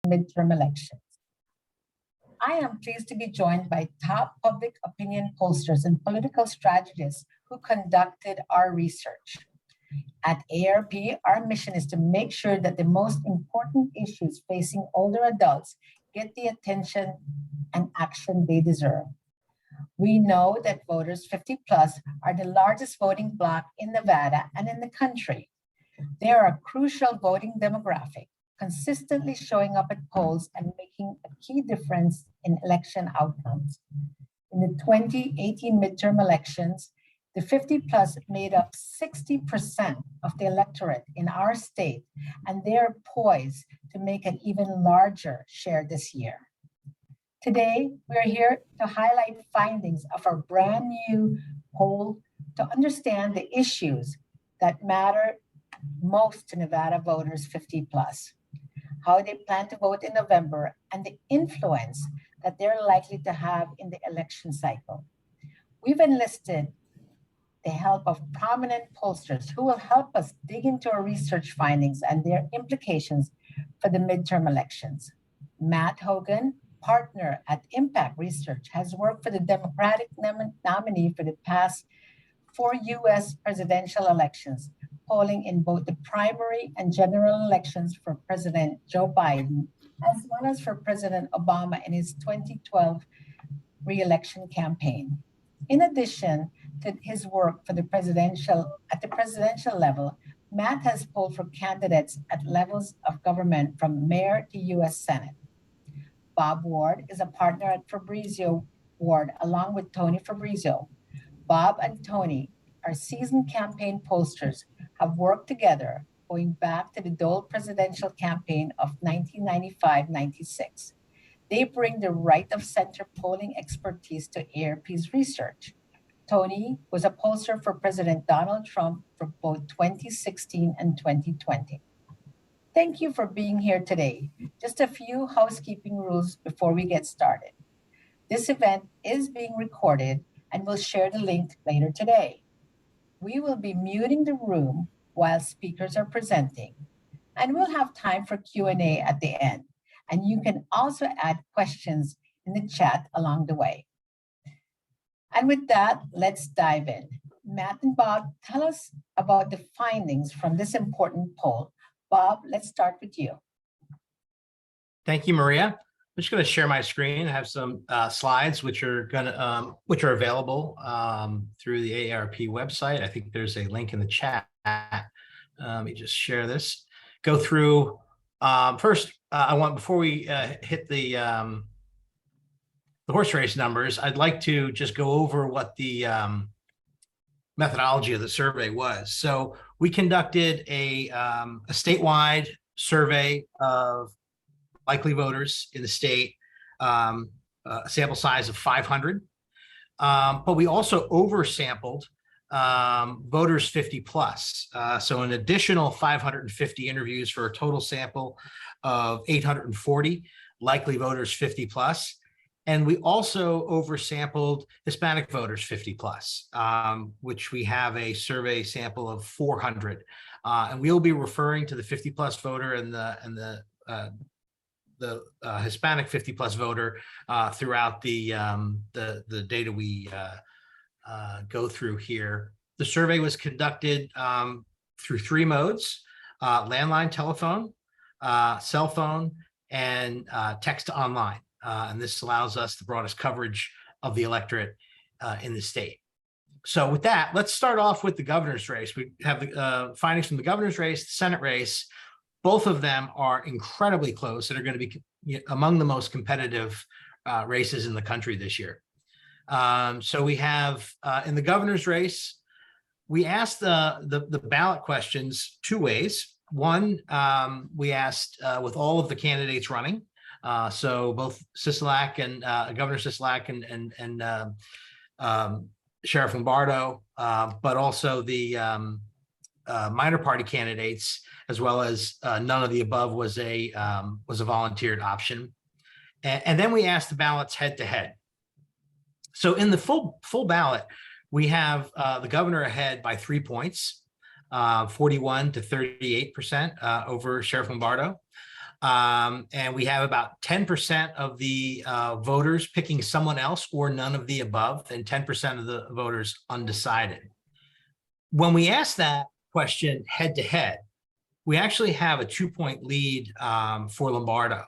midterm elections. I am pleased to be joined by top public opinion pollsters and political strategists who conducted our research. At AARP, our mission is to make sure that the most important issues facing older adults get the attention and action they deserve. We know that voters 50 plus are the largest voting bloc in Nevada and in the country. They are a crucial voting demographic, consistently showing up at polls and making a key difference in election outcomes. In the 2018 midterm elections, the 50 plus made up 60% of the electorate in our state, and they are poised to make an even larger share this year. Today, we are here to highlight findings of our brand new poll to understand the issues that matter most to Nevada voters 50 plus, how they plan to vote in November, and the influence that they're likely to have in the election cycle. We've enlisted the help of prominent pollsters who will help us dig into our research findings and their implications for the midterm elections. Matt Hogan, partner at Impact Research, has worked for the Democratic nominee for the past 4 US presidential elections, polling in both the primary and general elections for President Joe Biden, as well as for President Obama in his 2012 re-election campaign. In addition to his work for at the presidential level, Matt has polled for candidates at levels of government from mayor to US Senate. Bob Ward is a partner at Fabrizio Ward, along with Tony Fabrizio. Bob and Tony are seasoned campaign pollsters, have worked together going back to the Dole presidential campaign of 1995-96. They bring the right of center polling expertise to AARP's research. Tony was a pollster for President Donald Trump for both 2016 and 2020. Thank you for being here today. Just a few housekeeping rules before we get started. This event is being recorded and we'll share the link later today. We will be muting the room while speakers are presenting, and we'll have time for Q&A at the end. And you can also add questions in the chat along the way. And with that, let's dive in. Matt and Bob, tell us about the findings from this important poll. Bob, let's start with you. Thank you, Maria. I'm just going to share my screen. I have some slides which are available through the AARP website. I think there's a link in the chat. Let me just share this. Go through first. Before we hit the horse race numbers, I'd like to just go over what the methodology of the survey was. So we conducted a statewide survey of likely voters in the state, a sample size of 500, but we also oversampled voters 50 plus. So an additional 550 interviews for a total sample of 840 likely voters 50 plus. And we also oversampled Hispanic voters 50 plus, which we have a survey sample of 400. And we'll be referring to the 50 plus voter and the Hispanic 50 plus voter throughout the data we go through here. The survey was conducted through 3 modes: landline telephone, cell phone, and text to online. And this allows us the broadest coverage of the electorate in the state. So with that, let's start off with the governor's race. We have the findings from the governor's race, the Senate race. Both of them are incredibly close and are going to be among the most competitive races in the country this year. So we have in the governor's race, we asked the ballot questions 2 ways. One, we asked with all of the candidates running, so both Sisolak and Governor Sisolak and Sheriff Lombardo, but also the minor party candidates, as well as none of the above was a volunteered option. And then we asked the ballots head to head. So in the full ballot, we have the governor ahead by 3 points, 41 to 38% over Sheriff Lombardo. And we have about 10% of the voters picking someone else or none of the above, and 10% of the voters undecided. When we ask that question head to head, we actually have a 2-point lead for Lombardo.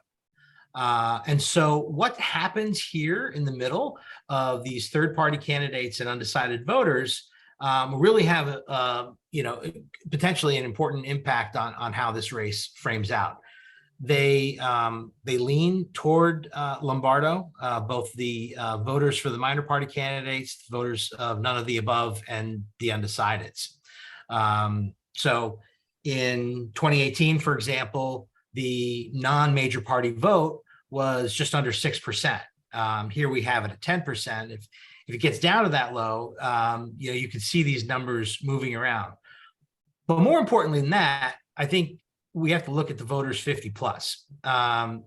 And so what happens here in the middle of these third-party candidates and undecided voters really have potentially an important impact on how this race frames out. They lean toward Lombardo, both the voters for the minor party candidates, voters of none of the above, and the undecideds. So in 2018, for example, the non-major party vote was just under 6%. Here we have it at 10%. If it gets down to that low, you can see these numbers moving around. But more importantly than that, I think we have to look at the voters 50 plus.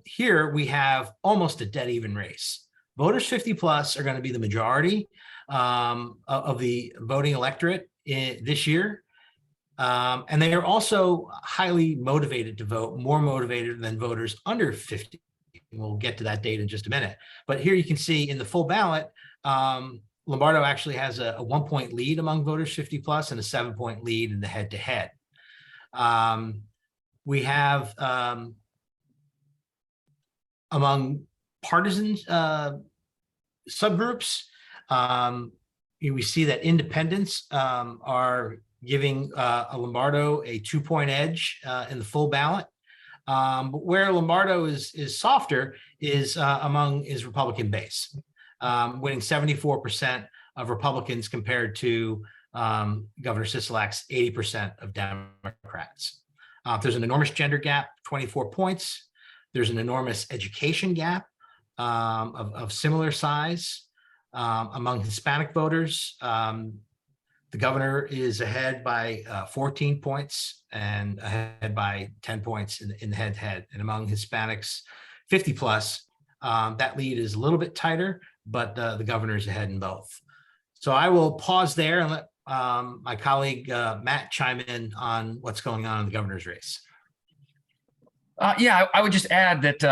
Here we have almost a dead even race. Voters 50 plus are going to be the majority of the voting electorate this year. And they are also highly motivated to vote, more motivated than voters under 50. We'll get to that data in just a minute. But here you can see in the full ballot, Lombardo actually has a 1-point lead among voters 50 plus and a 7-point lead in the head to head. We have among partisan subgroups, we see that independents are giving a Lombardo a 2-point edge in the full ballot. But where Lombardo is softer is among his Republican base, winning 74% of Republicans compared to Governor Sisolak's 80% of Democrats. There's an enormous gender gap, 24 points. There's an enormous education gap of similar size among Hispanic voters. The governor is ahead by 14 points and ahead by 10 points in the head-to-head. And among Hispanics 50 plus, that lead is a little bit tighter, but the governor is ahead in both. So I will pause there and let my colleague Matt chime in on what's going on in the governor's race. Yeah, I would just add that,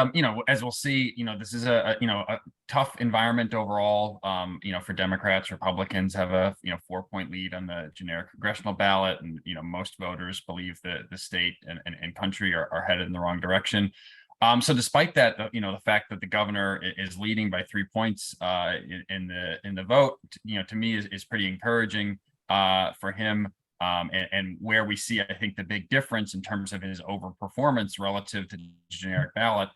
as we'll see, this is a tough environment overall. For Democrats, Republicans have a 4-point lead on the generic congressional ballot, and most voters believe that the state and country are headed in the wrong direction. So despite that, the fact that the governor is leading by 3 points in the vote, to me is pretty encouraging for him. And where we see, I think, the big difference in terms of his overperformance relative to the generic ballot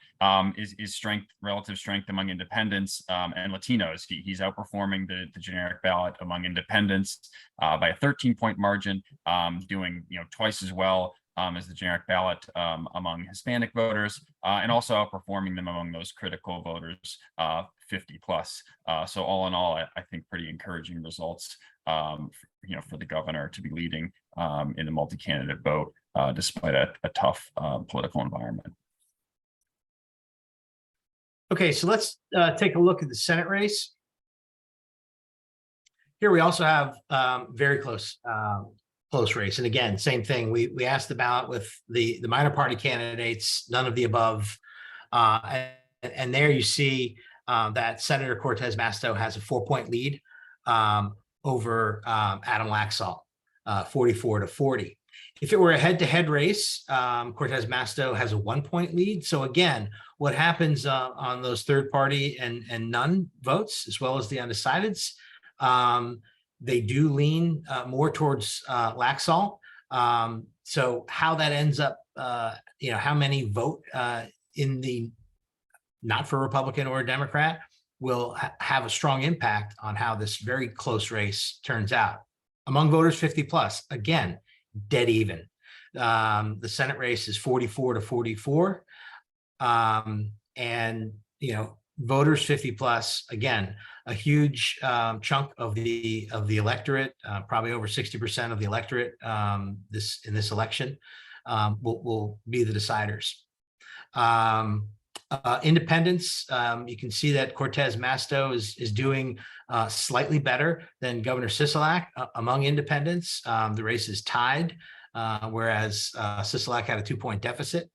is relative strength among independents and Latinos. He's outperforming the generic ballot among independents by a 13-point margin, doing twice as well as the generic ballot among Hispanic voters, and also outperforming them among those critical voters 50 plus. So all in all, I think pretty encouraging results for the governor to be leading in the multi-candidate vote despite a tough political environment. Okay, so let's take a look at the Senate race. Here we also have very close race. And again, same thing. We asked the ballot with the minor party candidates, none of the above. And there you see that Senator Cortez Masto has a 4-point lead over Adam Laxalt, 44-40. If it were a head-to-head race, Cortez Masto has a 1-point lead. So again, what happens on those third-party and none votes, as well as the undecideds, they do lean more towards Laxalt. So how that ends up, how many vote in the not for Republican or a Democrat will have a strong impact on how this very close race turns out. Among voters 50 plus, again, dead even. The Senate race is 44-44. And, voters 50 plus, again, a huge chunk of the electorate, probably over 60% of the electorate in this election will be the deciders. Independents, you can see that Cortez Masto is doing slightly better than Governor Sisolak among independents. The race is tied, whereas Sisolak had a 2-point deficit.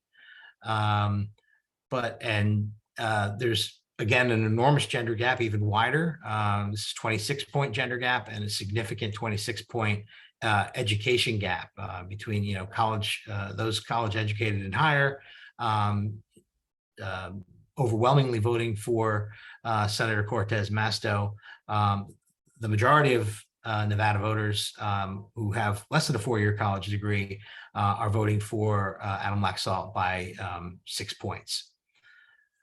there's again an enormous gender gap, even wider. This is 26-point gender gap and a significant 26-point education gap between college, those college educated and higher, overwhelmingly voting for Senator Cortez Masto. The majority of Nevada voters who have less than a 4-year college degree are voting for Adam Laxalt by 6 points.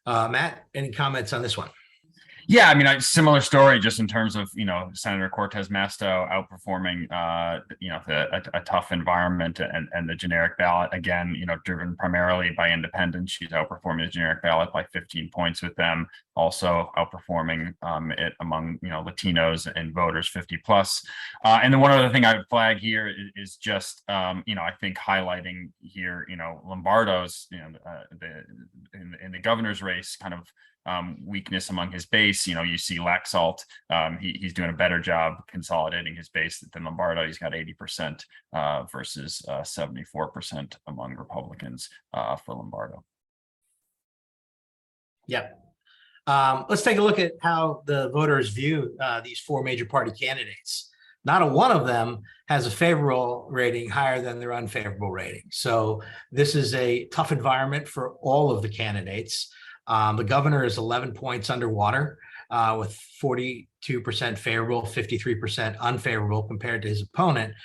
Matt, any comments on this one? Yeah, I mean, similar story, just in terms of Senator Cortez Masto outperforming a tough environment and the generic ballot, again, driven primarily by independents. She's outperforming the generic ballot by 15 points with them, also outperforming it among Latinos and voters 50 plus. And then one other thing I would flag here is just I think highlighting here Lombardo's in the governor's race kind of weakness among his base. You see Laxalt, he's doing a better job consolidating his base than Lombardo. He's got 80% versus 74% among Republicans for Lombardo. Yep. Let's take a look at how the voters view these 4 major party candidates. Not a one of them has a favorable rating higher than their unfavorable rating. So this is a tough environment for all of the candidates. The governor is 11 points underwater with 42% favorable, 53% unfavorable compared to his opponent,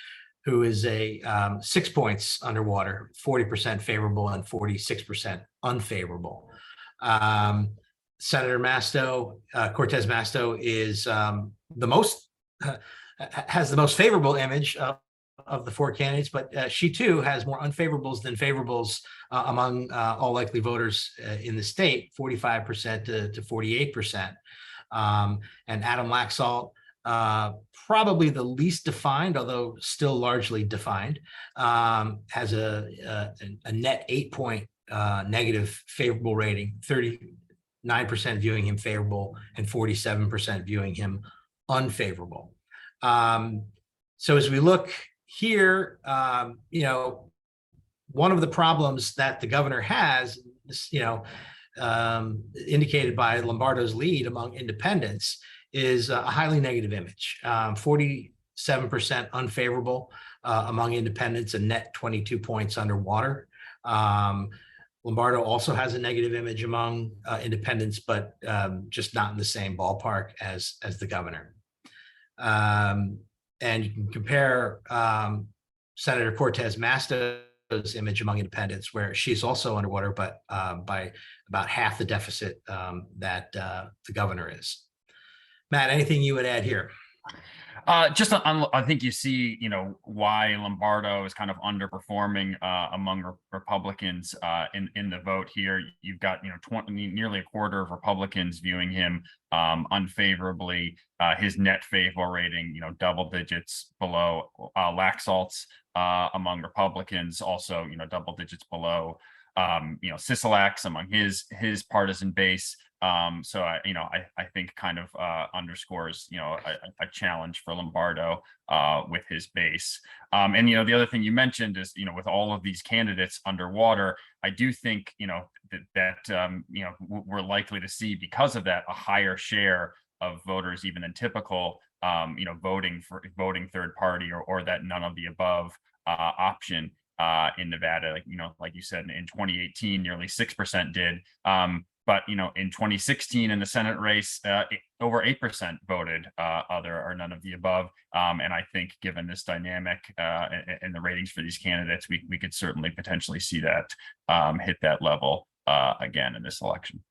who is 6 points underwater, 40% favorable and 46% unfavorable. Senator Masto, Cortez Masto, is has the most favorable image of the 4 candidates, but she too has more unfavorables than favorables among all likely voters in the state, 45% to 48%. And Adam Laxalt, probably the least defined, although still largely defined, has a net 8-point negative favorable rating, 39% viewing him favorable and 47% viewing him unfavorable. So as we look here, one of the problems that the governor has, indicated by Lombardo's lead among independents, is a highly negative image. 47% unfavorable among independents, and net 22 points underwater. Lombardo also has a negative image among independents, but just not in the same ballpark as the governor. And you can compare Senator Cortez Masto's image among independents, where she's also underwater, but by about half the deficit that the governor is. Matt, anything you would add here? Just I think you see, why Lombardo is kind of underperforming among Republicans in the vote here. You've got, nearly a quarter of Republicans viewing him unfavorably. His net favorable rating, double digits below Laxalt's among Republicans, also, double digits below, Sisolak's among his partisan base. So I think kind of underscores a challenge for Lombardo with his base. And the other thing you mentioned is with all of these candidates underwater, I do think that we're likely to see, because of that, a higher share of voters even than typical voting third party or that none of the above option in Nevada. Like you said, in 2018 nearly 6% did. But in 2016 in the Senate race, over 8% voted other or none of the above. And I think given this dynamic and the ratings for these candidates, we could certainly potentially see that hit that level again in this election.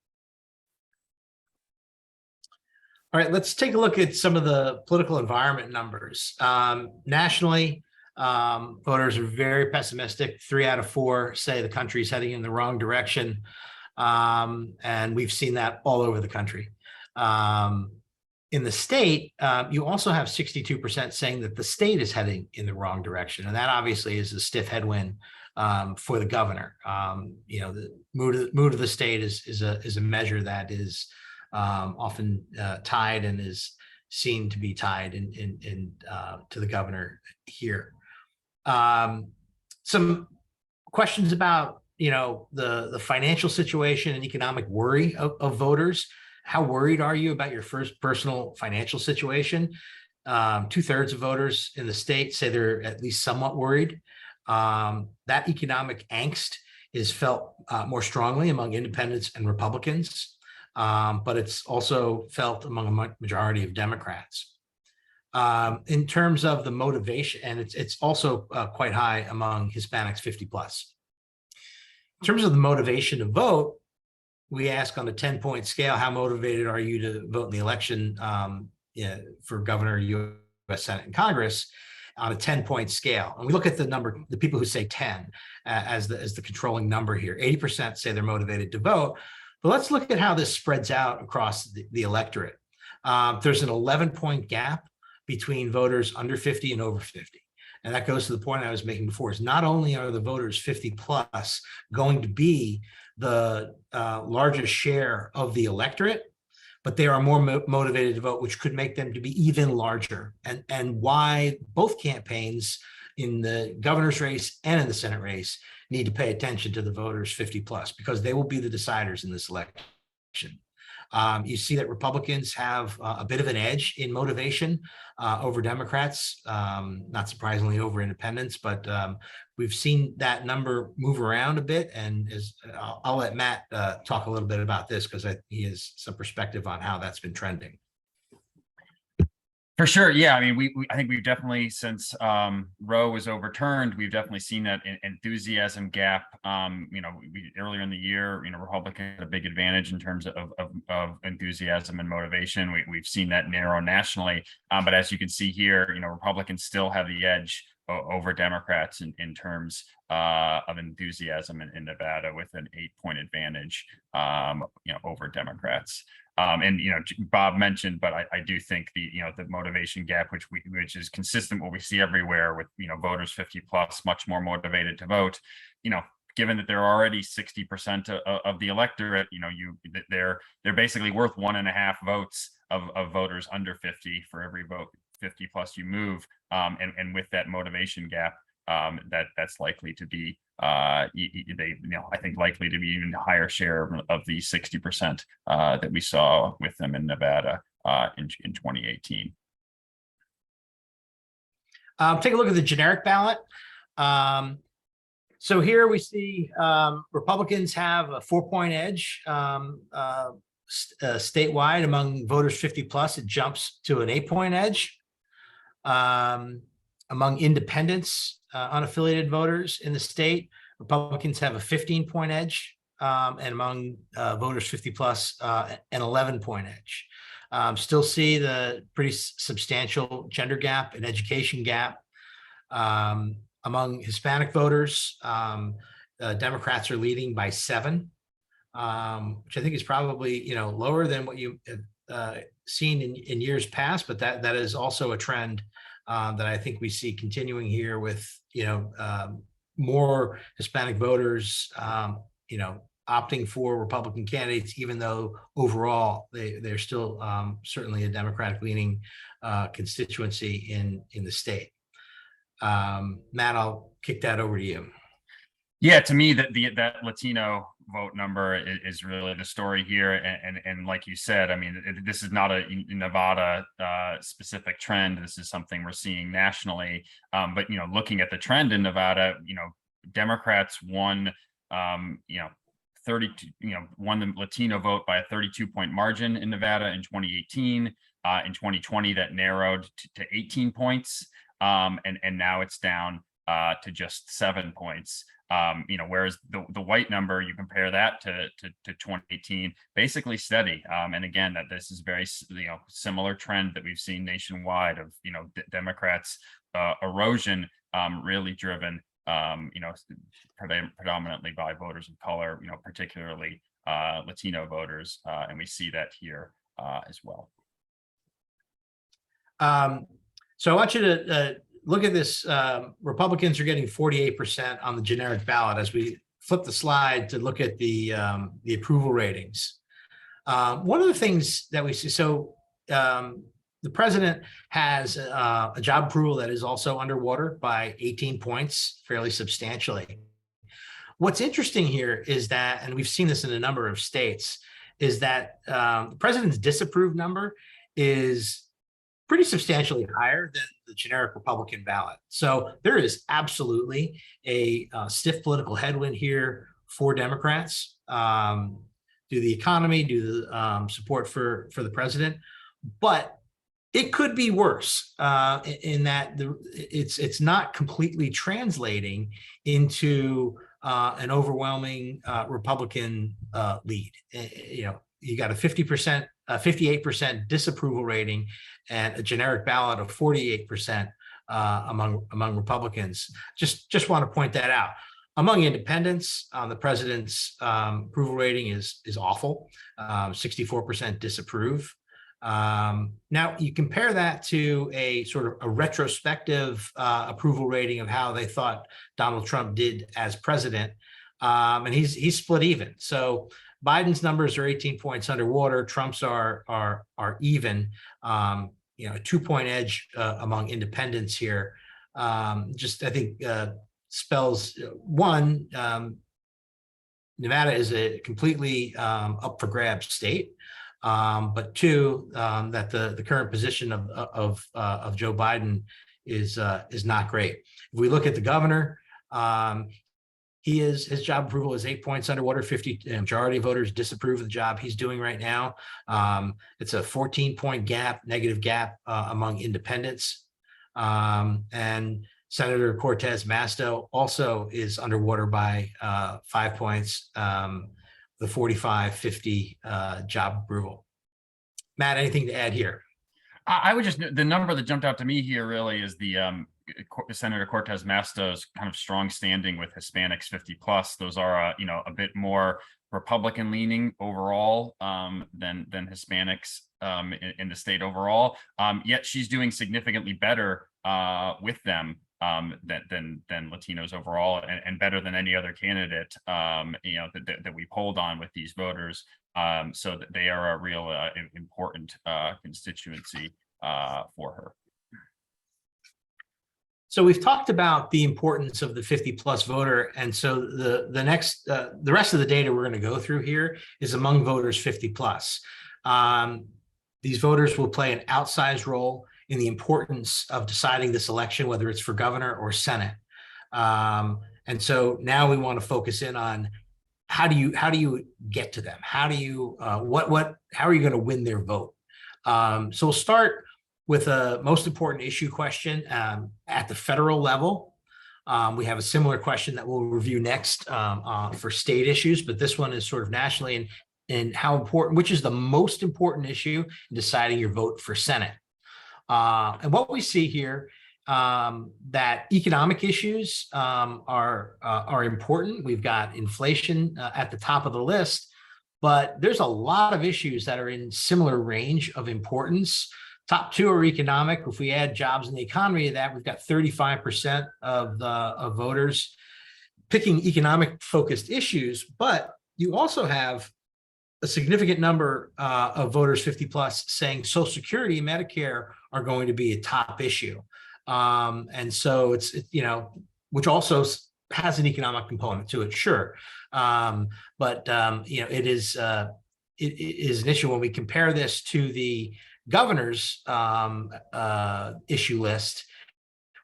All right, let's take a look at some of the political environment numbers. Nationally, voters are very pessimistic. 3 out of 4 say the country is heading in the wrong direction. And we've seen that all over the country. In the state, you also have 62% saying that the state is heading in the wrong direction. And that obviously is a stiff headwind for the governor. The mood of the state is a measure that is often tied and is seen to be tied to the governor here. Some questions about the financial situation and economic worry of voters. How worried are you about your first personal financial situation? 2/3 of voters in the state say they're at least somewhat worried. That economic angst is felt more strongly among independents and Republicans, but it's also felt among a majority of Democrats. In terms of the motivation, and it's also quite high among Hispanics 50 plus. In terms of the motivation to vote, we ask on the 10-point scale, how motivated are you to vote in the election for governor, U.S. Senate, and Congress on a 10-point scale. And we look at the number, the people who say 10 as the controlling number here. 80% say they're motivated to vote. But let's look at how this spreads out across the electorate. There's an 11-point gap between voters under 50 and over 50. And that goes to the point I was making before, is not only are the voters 50 plus going to be the largest share of the electorate, but they are more motivated to vote, which could make them to be even larger. And why both campaigns in the governor's race and in the Senate race need to pay attention to the voters 50 plus, because they will be the deciders in this election. You see that Republicans have a bit of an edge in motivation over Democrats, not surprisingly over independents, but we've seen that number move around a bit. And I'll let Matt talk a little bit about this, because he has some perspective on how that's been trending. For sure. Yeah. I mean, I think we've definitely, since Roe was overturned, we've definitely seen that enthusiasm gap. Earlier in the year, Republicans had a big advantage in terms of enthusiasm and motivation. We've seen that narrow nationally. But as you can see here, Republicans still have the edge over Democrats in terms of enthusiasm in Nevada, with an 8-point advantage, over Democrats. Bob mentioned, but I do think the motivation gap, which is consistent what we see everywhere, with voters 50 plus much more motivated to vote. Given that they're already 60% of the electorate, they're basically worth 1.5 votes of voters under 50 for every vote 50 plus you move. And with that motivation gap, that's likely to be I think likely to be even a higher share of the 60% that we saw with them in Nevada in 2018. Take a look at the generic ballot. So here we see Republicans have a 4-point edge statewide among voters 50 plus. It jumps to an 8-point edge. Among independents, unaffiliated voters in the state, Republicans have a 15-point edge, and among voters 50 plus, an 11-point edge. Still see the pretty substantial gender gap and education gap. Among Hispanic voters, Democrats are leading by 7, which I think is probably lower than what you have seen in years past, but that is also a trend that I think we see continuing here, with more Hispanic voters opting for Republican candidates, even though overall they're still certainly a Democratic leaning constituency in the state. Matt, I'll kick that over to you. Yeah, to me, that Latino vote number is really the story here, and like you said, I mean, this is not a Nevada specific trend. This is something we're seeing nationally. But looking at the trend in Nevada, Democrats won, 32, won the Latino vote by a 32-point margin in Nevada in 2018. In 2020, that narrowed to 18 points, and now it's down to just 7 points. Whereas the white number, you compare that to 2018, basically steady. And again, that this is very similar trend that we've seen nationwide of Democrats erosion, really driven predominantly by voters of color, particularly Latino voters, and we see that here as well. So I want you to look at this. Republicans are getting 48% on the generic ballot. As we flip the slide to look at the approval ratings, one of the things that we see, so the president has a job approval that is also underwater by 18 points, fairly substantially. What's interesting here is that, and we've seen this in a number of states, is that the president's disapproved number is pretty substantially higher than the generic Republican ballot. So there is absolutely a stiff political headwind here for Democrats due to the economy, due to the support for the president. But it could be worse in that it's not completely translating into an overwhelming Republican lead. You got a 50%, 58% disapproval rating, and a generic ballot of 48% among Republicans. Just want to point that out. Among independents, the president's approval rating is awful, 64% disapprove. Now you compare that to a sort of a retrospective approval rating of how they thought Donald Trump did as president, and he's split even. So Biden's numbers are 18 points underwater. Trump's are even. A 2-point edge among independents here. Just I think spells one. Nevada is a completely up for grabs state. But two, that the current position of Joe Biden is not great. If we look at the governor, his job approval is 8 points underwater. 50 majority of voters disapprove of the job he's doing right now. It's a 14-point gap, negative gap among independents. And Senator Cortez Masto also is underwater by 5 points. The 45-50 job approval. Matt, anything to add here? I would just, the number that jumped out to me here really is the Senator Cortez Masto's kind of strong standing with Hispanics 50 plus. Those are a bit more Republican leaning overall than Hispanics in the state overall. Yet she's doing significantly better with them than Latinos overall, and better than any other candidate that we polled on with these voters. So that they are a real important constituency for her. So we've talked about the importance of the 50 plus voter, and so the rest of the data we're going to go through here is among voters 50 plus. These voters will play an outsized role in the importance of deciding this election, whether it's for governor or Senate. And so now we want to focus in on how do you get to them? How do you how are you going to win their vote? So we'll start with a most important issue question at the federal level. We have a similar question that we'll review next for state issues, but this one is sort of nationally, and how important, which is the most important issue in deciding your vote for Senate. And what we see here, that economic issues are important. We've got inflation at the top of the list, but there's a lot of issues that are in similar range of importance. Top two are economic. If we add jobs in the economy to that, we've got 35% of voters picking economic focused issues, but you also have a significant number of voters 50 plus saying Social Security and Medicare are going to be a top issue. And so it's which also has an economic component to it, sure. But it is an issue when we compare this to the governor's issue list,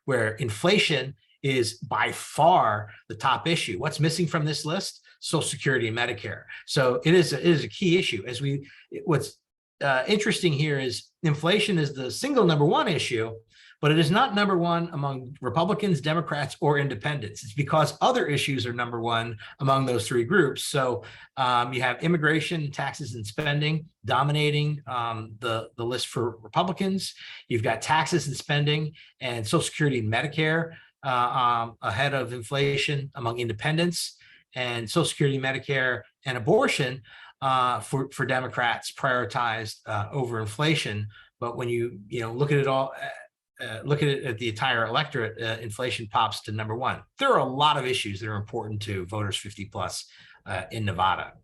where inflation is by far the top issue. What's missing from this list? Social Security and Medicare. So it is a key issue. What's interesting here is inflation is the single number one issue, but it is not number one among Republicans, Democrats, or independents. It's because other issues are number one among those three groups. So you have immigration, taxes, and spending dominating the list for Republicans. You've got taxes and spending and Social Security and Medicare ahead of inflation among independents, and Social Security, Medicare, and abortion for Democrats prioritized over inflation. But when you look at it all, look at it at the entire electorate, inflation pops to number one. There are a lot of issues that are important to voters 50 plus in Nevada.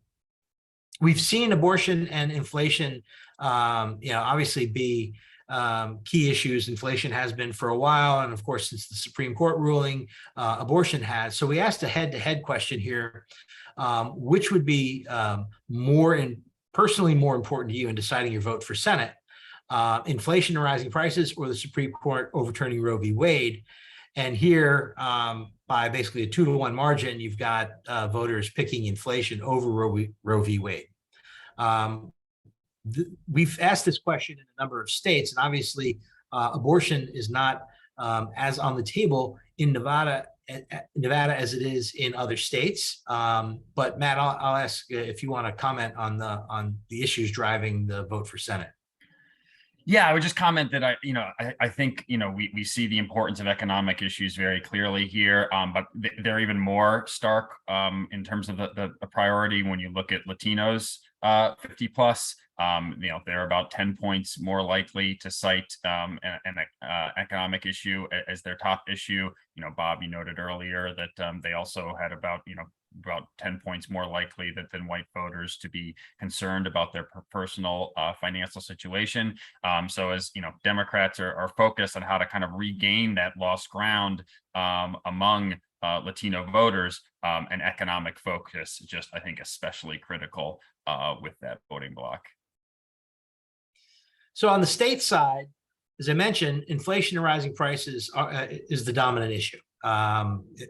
We've seen abortion and inflation, obviously be key issues. Inflation has been for a while, and of course, since the Supreme Court ruling, abortion has. So we asked a head-to-head question here, which would be personally more important to you in deciding your vote for Senate, inflation and rising prices, or the Supreme Court overturning Roe v. Wade? And here, by basically a 2-to-1 margin, you've got voters picking inflation over Roe v. Wade. We've asked this question in a number of states, and obviously abortion is not as on the table in Nevada as it is in other states. But Matt, I'll ask if you want to comment on the issues driving the vote for Senate. Yeah, I would just comment that I think we see the importance of economic issues very clearly here, but they're even more stark in terms of the priority when you look at Latinos 50 plus. They're about 10 points more likely to cite an economic issue as their top issue. Bob, you noted earlier that they also had about 10 points more likely than white voters to be concerned about their personal financial situation. So as Democrats are focused on how to kind of regain that lost ground among Latino voters, an economic focus just, I think, especially critical with that voting bloc. So on the state side, as I mentioned, inflation and rising prices is the dominant issue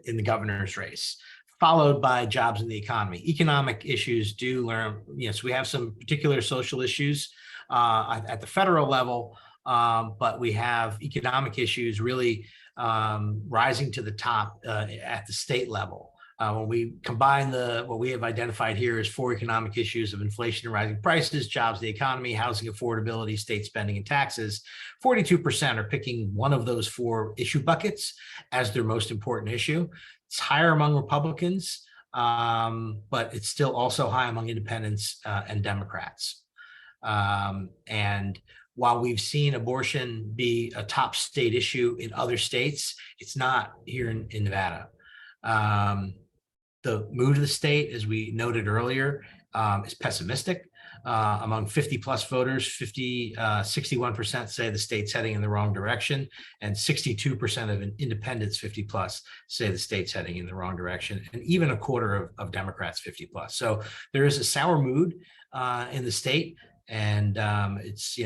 in the governor's race, followed by jobs in the economy. Economic issues do learn, so we have some particular social issues at the federal level, but we have economic issues really rising to the top at the state level. When we combine what we have identified here as 4 economic issues of inflation and rising prices, jobs, the economy, housing affordability, state spending, and taxes, 42% are picking one of those 4 issue buckets as their most important issue. It's higher among Republicans, but it's still also high among independents and Democrats. And while we've seen abortion be a top state issue in other states, it's not here in Nevada. The mood of the state, as we noted earlier, is pessimistic. Among 50 plus voters, 61% say the state's heading in the wrong direction, and 62% of independents 50 plus say the state's heading in the wrong direction, and even a quarter of Democrats 50 plus. So there is a sour mood in the state, and it's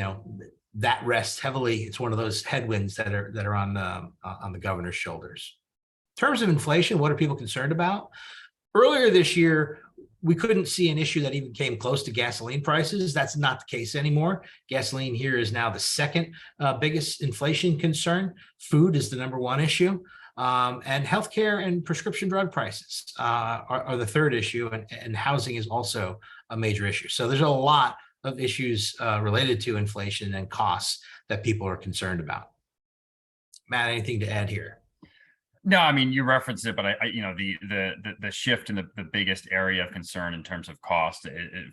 that rests heavily. It's one of those headwinds that are on the governor's shoulders. In terms of inflation, what are people concerned about? Earlier this year, we couldn't see an issue that even came close to gasoline prices. That's not the case anymore. Gasoline here is now the second biggest inflation concern. Food is the #1 issue. And healthcare and prescription drug prices are the third issue, and housing is also a major issue. So there's a lot of issues related to inflation and costs that people are concerned about. Matt, anything to add here? No, I mean, you referenced it, but the shift in the biggest area of concern in terms of cost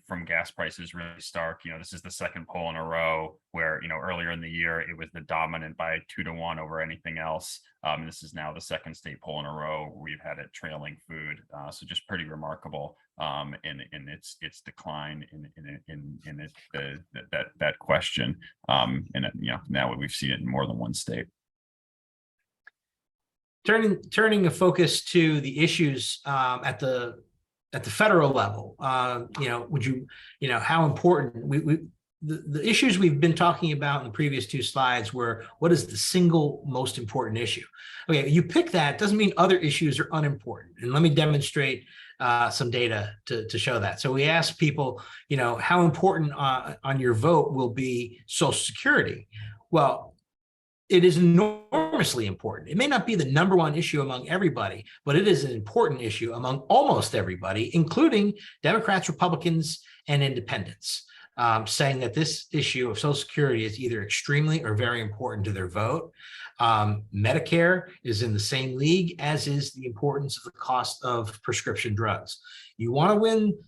from gas prices really stark. This is the second poll in a row where earlier in the year it was the dominant by 2-to-1 over anything else. And this is now the second state poll in a row where we've had it trailing food. So just pretty remarkable in its decline in that question. And now we've seen it in more than one state. Turning the focus to the issues at the federal level, how important the issues we've been talking about in the previous 2 slides were, what is the single most important issue? Okay, you pick that, doesn't mean other issues are unimportant. And let me demonstrate some data to show that. So we asked people, how important on your vote will be Social Security? Well, it is enormously important. It may not be the #1 issue among everybody, but it is an important issue among almost everybody, including Democrats, Republicans, and independents, saying that this issue of Social Security is either extremely or very important to their vote. Medicare is in the same league, as is the importance of the cost of prescription drugs. You want to win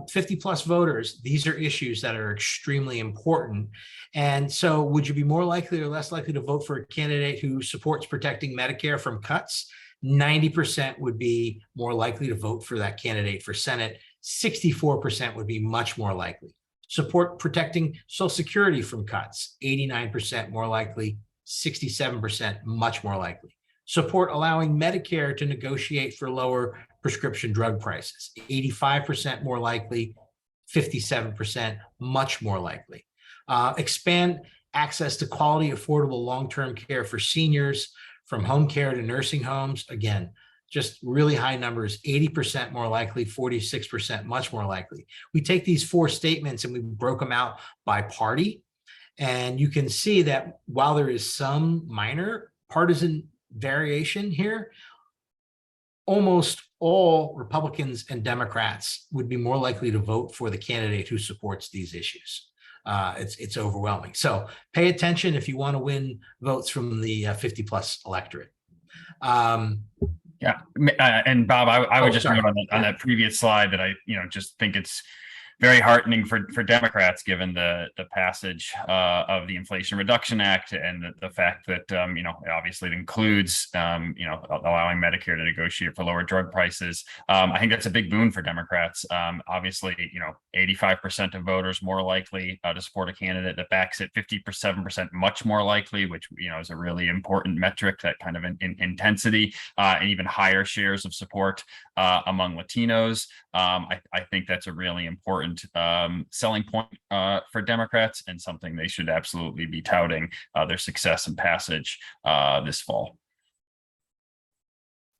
50 plus voters, these are issues that are extremely important. And so would you be more likely or less likely to vote for a candidate who supports protecting Medicare from cuts? 90% would be more likely to vote for that candidate for Senate. 64% would be much more likely. Support protecting Social Security from cuts, 89% more likely, 67% much more likely. Support allowing Medicare to negotiate for lower prescription drug prices, 85% more likely, 57% much more likely. Expand access to quality, affordable long-term care for seniors, from home care to nursing homes. Again, just really high numbers, 80% more likely, 46% much more likely. We take these four statements and we broke them out by party. And you can see that while there is some minor partisan variation here, almost all Republicans and Democrats would be more likely to vote for the candidate who supports these issues. It's overwhelming. So pay attention if you want to win votes from the 50 plus electorate. Yeah, and Bob, I would just sorry. note on that previous slide that I, just think it's very heartening for Democrats, given the passage of the Inflation Reduction Act and the fact that obviously it includes allowing Medicare to negotiate for lower drug prices. I think that's a big boon for Democrats. Obviously, 85% of voters more likely to support a candidate that backs it, 57% much more likely, which is a really important metric, that kind of intensity, and even higher shares of support among Latinos. I think that's a really important selling point for Democrats, and something they should absolutely be touting their success and passage this fall.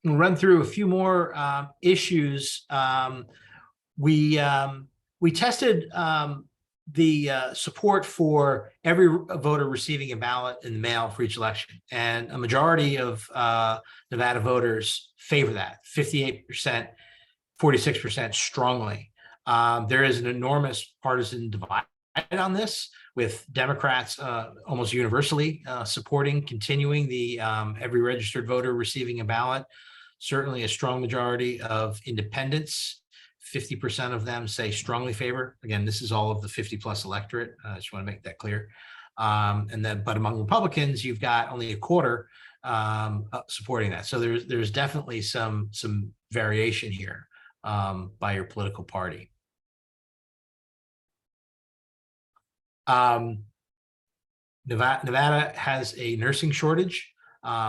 We'll run through a few more issues. We tested the support for every voter receiving a ballot in the mail for each election, and a majority of Nevada voters favor that, 58%, 46% strongly. There is an enormous partisan divide on this, with Democrats almost universally supporting continuing the every registered voter receiving a ballot. Certainly a strong majority of independents, 50% of them say strongly favor. Again, this is all of the 50 plus electorate. I just want to make that clear. But among Republicans, you've got only a quarter supporting that. So there's definitely some variation here by your political party. Nevada has a nursing shortage.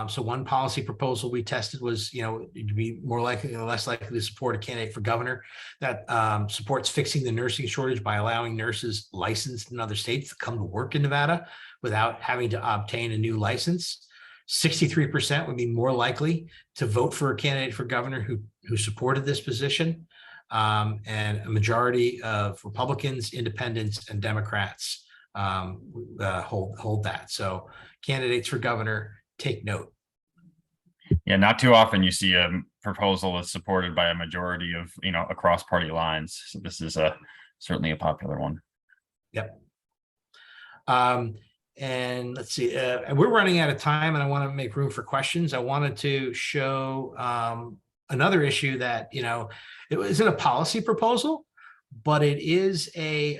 So one policy proposal we tested was, to be more likely or less likely to support a candidate for governor that supports fixing the nursing shortage by allowing nurses licensed in other states to come to work in Nevada without having to obtain a new license. 63% would be more likely to vote for a candidate for governor who supported this position. And a majority of Republicans, independents, and Democrats hold that. So candidates for governor, take note. Yeah, not too often you see a proposal that's supported by a majority of, across party lines. So this is certainly a popular one. Yep. And let's see, we're running out of time, and I want to make room for questions. I wanted to show another issue that, it isn't a policy proposal, but it is a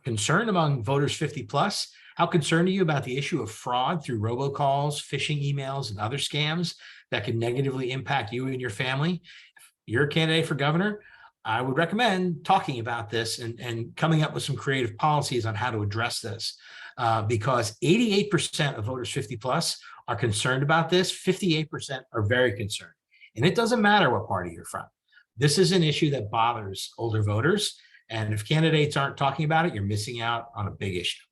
concern among voters 50 plus. How concerned are you about the issue of fraud through robocalls, phishing emails, and other scams that can negatively impact you and your family? If you're a candidate for governor, I would recommend talking about this and coming up with some creative policies on how to address this, because 88% of voters 50 plus are concerned about this. 58% are very concerned. And it doesn't matter what party you're from. This is an issue that bothers older voters. And if candidates aren't talking about it, you're missing out on a big issue.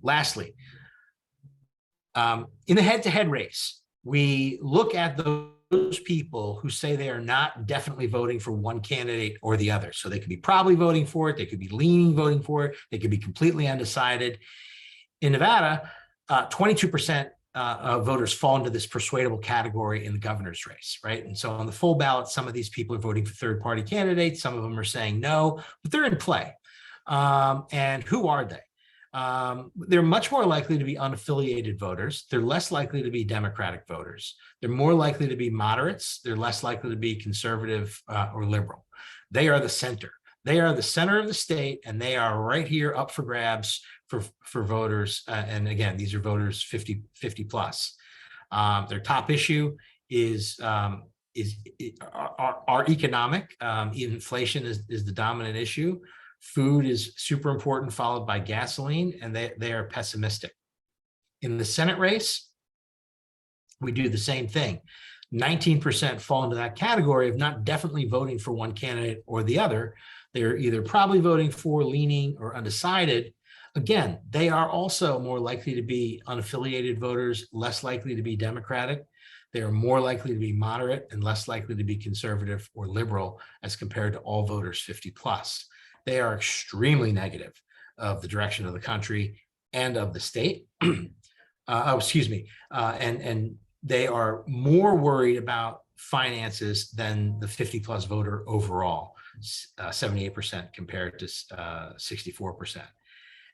Lastly, in the head-to-head race, we look at those people who say they are not definitely voting for one candidate or the other. So they could be probably voting for it, they could be leaning voting for it, they could be completely undecided. In Nevada, 22% of voters fall into this persuadable category in the governor's race, right? And so on the full ballot, some of these people are voting for third-party candidates, some of them are saying no, but they're in play. And who are they? They're much more likely to be unaffiliated voters. They're less likely to be Democratic voters. They're more likely to be moderates. They're less likely to be conservative or liberal. They are the center. They are the center of the state, and they are right here up for grabs for voters. And again, these are voters 50 plus. Their top issue is are economic. Inflation is the dominant issue. Food is super important, followed by gasoline, and they are pessimistic. In the Senate race, we do the same thing. 19% fall into that category of not definitely voting for one candidate or the other. They're either probably voting for, leaning, or undecided. Again, they are also more likely to be unaffiliated voters, less likely to be Democratic. They are more likely to be moderate and less likely to be conservative or liberal as compared to all voters 50 plus. They are extremely negative of the direction of the country and of the state. And they are more worried about finances than the 50 plus voter overall, 78% compared to 64%.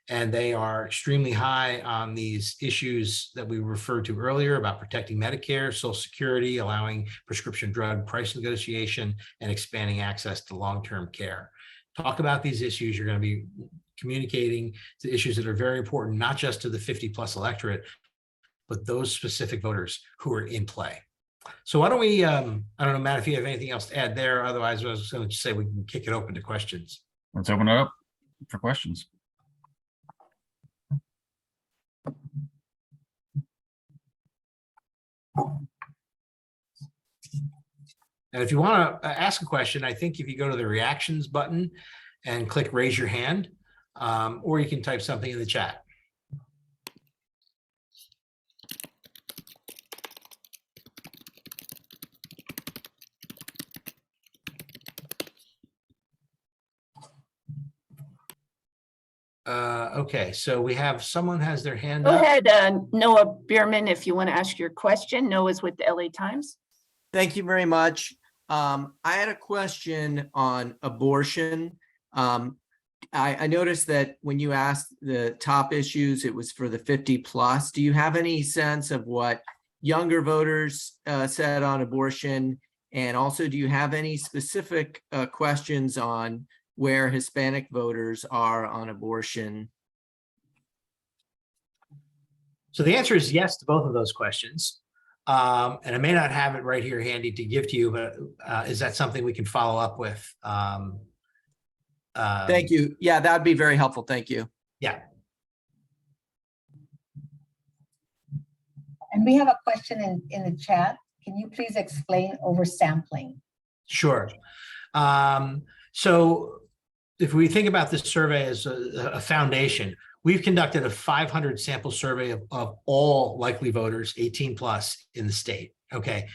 And they are extremely high on these issues that we referred to earlier about protecting Medicare, Social Security, allowing prescription drug price negotiation, and expanding access to long-term care. Talk about these issues. You're going to be communicating the issues that are very important, not just to the 50 plus electorate, but those specific voters who are in play. So why don't we, I don't know, Matt, if you have anything else to add there. Otherwise, I was going to say we can kick it open to questions. Let's open it up for questions. And if you want to ask a question, I think if you go to the reactions button and click raise your hand, or you can type something in the chat. Okay, so we have someone has their hand Go up. ahead, Noah Bierman, if you want to ask your question. Noah's with the LA Times. Thank you very much. I had a question on abortion. I noticed that when you asked the top issues, it was for the 50 plus. Do you have any sense of what younger voters said on abortion? And also, do you have any specific questions on where Hispanic voters are on abortion? So the answer is yes to both of those questions. And I may not have it right here handy to give to you, but is that something we can follow up with? Thank you. Yeah, that would be very helpful. Thank you. Yeah. And we have a question in the chat. Can you please explain oversampling? Sure. So if we think about this survey as a foundation, we've conducted a 500 sample survey of all likely voters 18 plus in the state. Okay.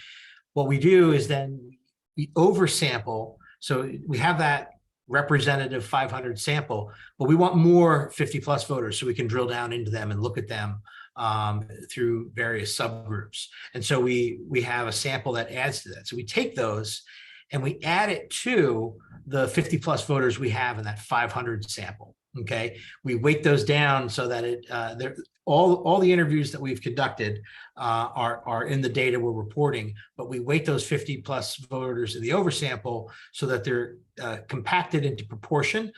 What we do is then we oversample. So we have that representative 500 sample, but we want more 50 plus voters so we can drill down into them and look at them through various subgroups. And so we have a sample that adds to that. So we take those and we add it to the 50 plus voters we have in that 500 sample. Okay, we weight those down so that all the interviews that we've conducted are in the data we're reporting, but we weight those 50 plus voters in the oversample so that they're compacted into proportion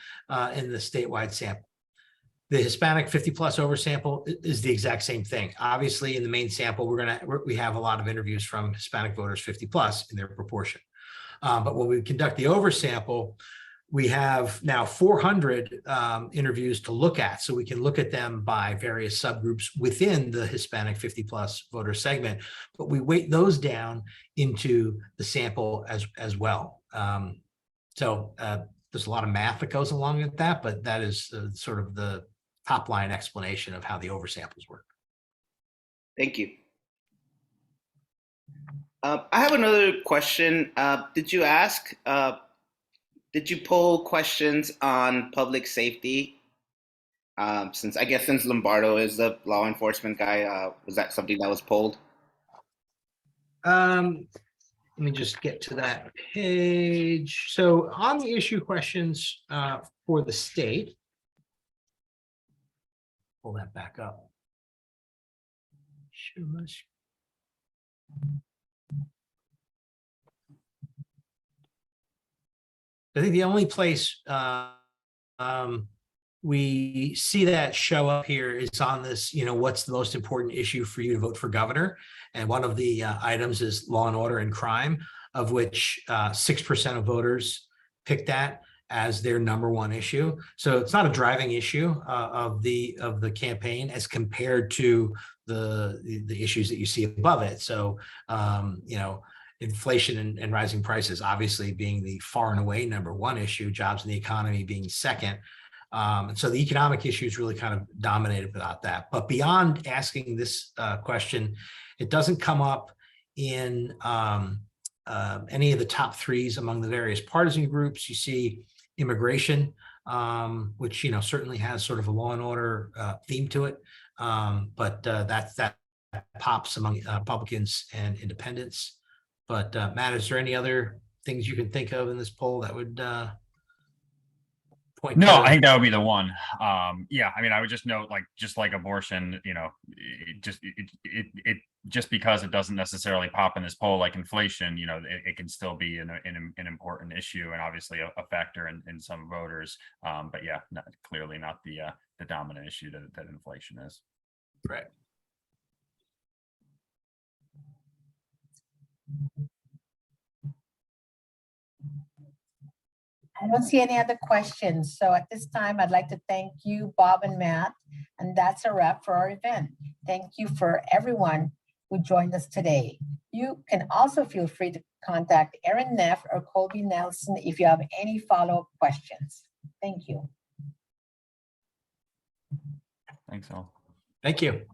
in the statewide sample. The Hispanic 50 plus oversample is the exact same thing. Obviously, in the main sample, we have a lot of interviews from Hispanic voters 50 plus in their proportion. But when we conduct the oversample, we have now 400 interviews to look at, so we can look at them by various subgroups within the Hispanic 50 plus voter segment, but we weight those down into the sample as well. So there's a lot of math that goes along with that, but that is sort of the top line explanation of how the oversamples work. Thank you. I have another question. Did you poll questions on public safety? Since Lombardo is the law enforcement guy, was that something that was polled? Let me just get to that page. So on the issue questions for the state, pull that back up. I think the only place we see that show up here is on this, what's the most important issue for you to vote for governor? And one of the items is law and order and crime. of which 6% of voters picked that as their number one issue. So it's not a driving issue of the campaign as compared to the issues that you see above it. So inflation and rising prices obviously being the far and away number one issue, jobs and the economy being second. And so the economic issues really kind of dominated about that. But beyond asking this question, it doesn't come up in any of the top threes among the various partisan groups. You see immigration, which certainly has sort of a law and order theme to it, but that pops among Republicans and independents. But Matt, is there any other things you can think of in this poll that would point? No, I think that would be the one. Yeah, I mean, I would just note, just like abortion, it just because it doesn't necessarily pop in this poll, like inflation, it can still be an important issue and obviously a factor in some voters. But yeah, clearly not the dominant issue that inflation is. Right. I don't see any other questions. So at this time, I'd like to thank you, Bob and Matt, and that's a wrap for our event. Thank you for everyone who joined us today. You can also feel free to contact Erin Neff or Colby Nelson if you have any follow-up questions. Thank you. Thanks all. Thank you.